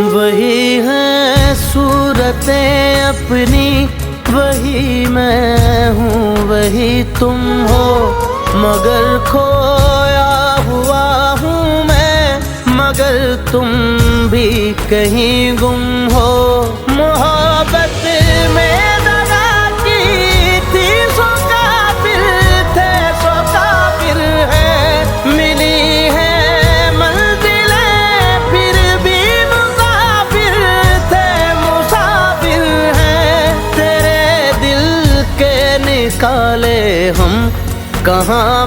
वही है सूरतें अपनी, वही मैं हूँ वही तुम हो, मगर खोया हुआ हूँ मैं, मगर तुम भी कहीं गुम हो। मोहब्बत में दगा की थी सो काफिर थे, सो काफिर है। मिली है मंजिलें फिर भी मुसाफिर थे, मुसाफिर हैं। तेरे दिल के निकाले हम कहाँ